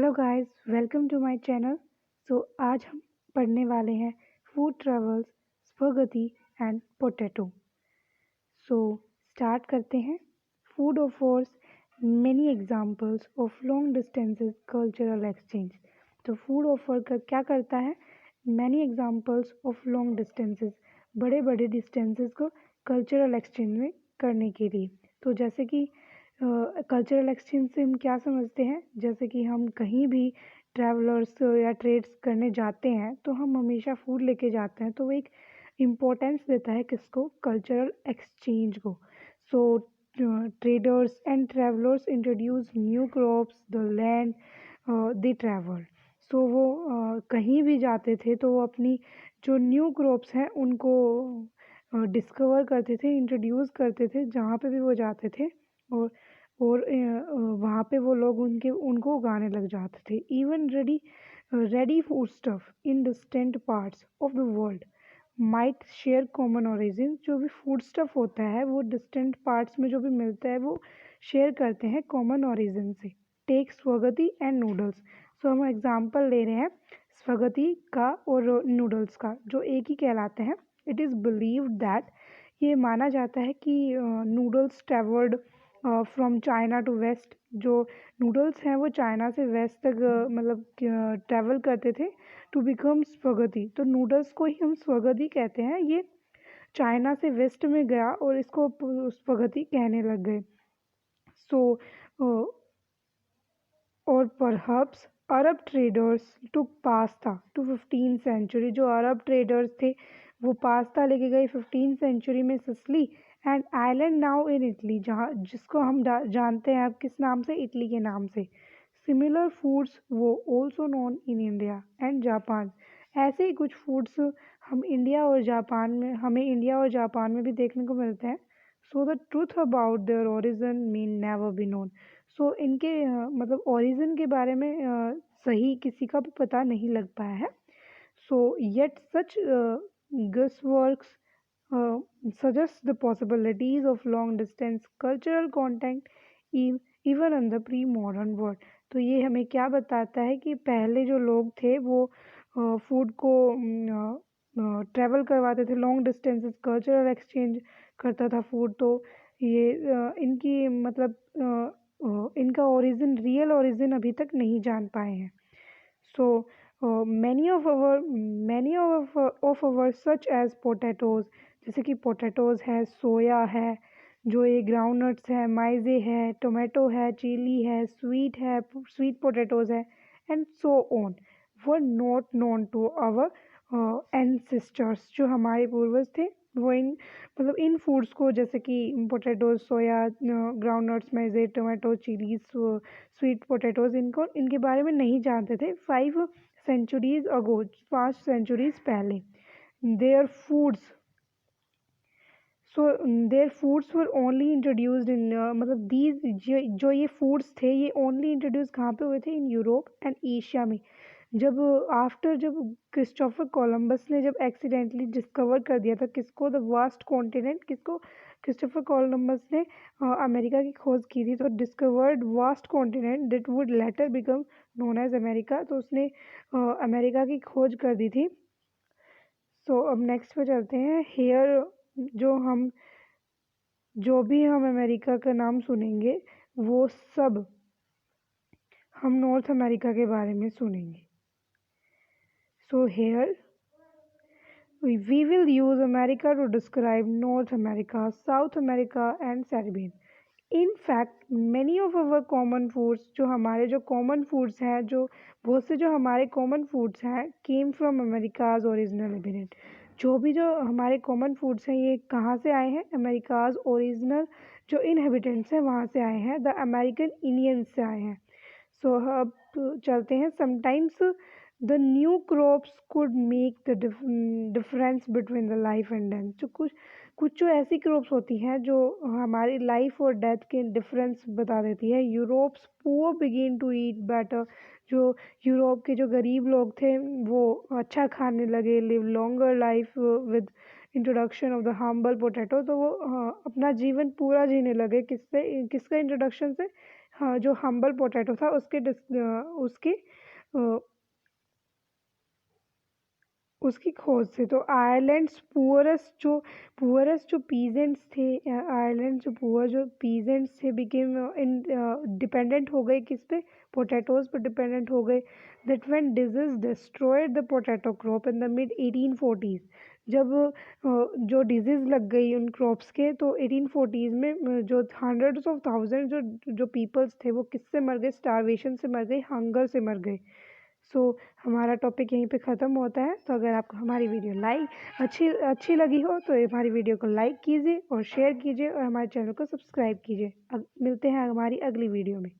Hello guys, welcome to my channel. आज हम पढ़ने वाले हैं food travels, spaghetti and potato. So start करते हैं। Food offers many examples of long distances cultural exchange. तो फूड ऑफर का क्या करता है? Many examples of long distances, बड़े बड़े डिस्टेंसेस को कल्चरल एक्सचेंज में करने के लिए। तो जैसे कि कल्चरल एक्सचेंज से हम क्या समझते हैं, जैसे कि हम कहीं भी ट्रैवलर्स या ट्रेड्स करने जाते हैं तो हम हमेशा फूड लेके जाते हैं, तो वो एक इम्पोर्टेंस देता है किसको? कल्चरल एक्सचेंज को। So traders and travellers introduce new crops the land they travel. So वो कहीं भी जाते थे तो वो अपनी जो न्यू क्रॉप्स हैं उनको डिस्कवर करते थे, इंट्रोड्यूस करते थे जहाँ पे भी वो जाते थे। और वहाँ पे वो लोग उनको उगाने लग जाते थे। Even ready food stuff in distant parts of the world might share common origin. जो भी फूड स्टफ होता है वो डिस्टेंट पार्ट्स में जो भी मिलता है वो शेयर करते हैं कॉमन ओरिजिन से। Take spaghetti and noodles. So हम एग्जाम्पल ले रहे हैं स्वगति का और नूडल्स का, जो एक ही कहलाते हैं। इट इज़ बिलीव्ड दैट, ये माना जाता है कि noodles travelled from China to west. जो नूडल्स हैं वो चाइना से वेस्ट तक मतलब ट्रैवल करते थे टू बिकम स्वगति। तो नूडल्स को ही हम स्वगति कहते हैं। ये चाइना से वेस्ट में गया और इसको स्वगति कहने लग गए। सो और perhaps Arab traders took pasta to 15 century. जो अरब ट्रेडर्स थे वो पास्ता लेके गए 15 सेंचुरी में Sicily and island now in Italy, जहाँ जिसको हम जानते हैं अब किस नाम से? इटली के नाम से। सिमिलर फूड्स वो also known in India and Japan. ऐसे ही कुछ फूड्स हमें इंडिया और जापान में भी देखने को मिलते हैं। So the truth about their origin mean never be known. So इनके मतलब ओरिजिन के बारे में सही किसी का भी पता नहीं लग पाया है। So yet such guess works suggest the possibilities of long distance cultural contact even in the pre-modern world। तो ये हमें क्या बताता है कि पहले जो लोग थे वो फूड को ट्रैवल करवाते थे लॉन्ग डिस्टेंसेस, कल्चरल एक्सचेंज करता था फूड। तो ये इनकी मतलब इनका ओरिजिन, रियल ओरिजिन अभी तक नहीं जान पाए हैं। So many of our such as potatoes, जैसे कि पोटैटोज है, सोया है, जो ये ग्राउंडनट्स है, माइजे है, टोमेटो है, चिली है, स्वीट पोटैटोज है and so on, were not known to our ancestors. जो हमारे पूर्वज थे वो इन फूड्स को, जैसे कि potatoes, soya, groundnuts, maize, tomato, chillies, sweet potatoes, इनके बारे में नहीं जानते थे 5 सेंचुरीज अगो, 5 सेंचुरीज पहले। Their foods their foods were only introduced in मतलब जो ये फूड्स थे ये ओनली इंट्रोड्यूस कहाँ पे हुए थे? इन यूरोप एंड एशिया में। जब क्रिस्टोफर कोलंबस ने जब एक्सीडेंटली डिस्कवर कर दिया था किसको? The vast continent. किसको? क्रिस्टोफर कोलंबस ने अमेरिका की खोज की थी। तो discovered vast continent that would later become known as America. तो उसने अमेरिका की खोज कर दी थी। सो अब नेक्स्ट पे चलते हैं। हेयर जो भी हम अमेरिका का नाम सुनेंगे वो सब हम नॉर्थ अमेरिका के बारे में सुनेंगे। So here we will use America to describe North America, South America and Caribbean. In fact, many of our common foods, जो हमारे जो common foods हैं, बहुत से जो हमारे common foods हैं came from America's original inhabitant। जो हमारे common foods हैं ये कहाँ से आए हैं? America's original जो inhabitants हैं वहाँ से आए हैं, the American Indians से आए हैं। सो अब चलते हैं। Sometimes the new crops could make the difference between the life and death. जो कुछ जो ऐसी क्रॉप्स होती हैं जो हमारी लाइफ और डेथ के डिफरेंस बता देती है। Europe's poor begin to eat better. जो यूरोप के जो गरीब लोग थे वो अच्छा खाने लगे, live longer life with introduction of the humble potato. तो वो अपना जीवन पूरा जीने लगे किसका इंट्रोडक्शन से? हाँ, जो हम्बल पोटैटो था उसकी खोज से। तो आयरलैंड्स पुअरेस्ट जो पीजेंट्स थे, आयरलैंड जो पुअर जो पीजेंट्स थे बिकेम इन डिपेंडेंट हो गए किस पे, पोटैटोज पर डिपेंडेंट हो गए। That when disease destroyed the potato crop in the mid 1840s। जब जो डिजीज लग गई उन क्रॉप्स के, तो 1840s में जो हंड्रेड्स ऑफ थाउजेंड जो पीपल्स थे वो किससे मर गए, स्टारवेशन से मर गए, हंगर से मर गए। सो हमारा टॉपिक यहीं पे ख़त्म होता है। तो अगर आपको हमारी वीडियो अच्छी लगी हो तो हमारी वीडियो को लाइक कीजिए और शेयर कीजिए और हमारे चैनल को सब्सक्राइब कीजिए। अब मिलते हैं हमारी अगली वीडियो में।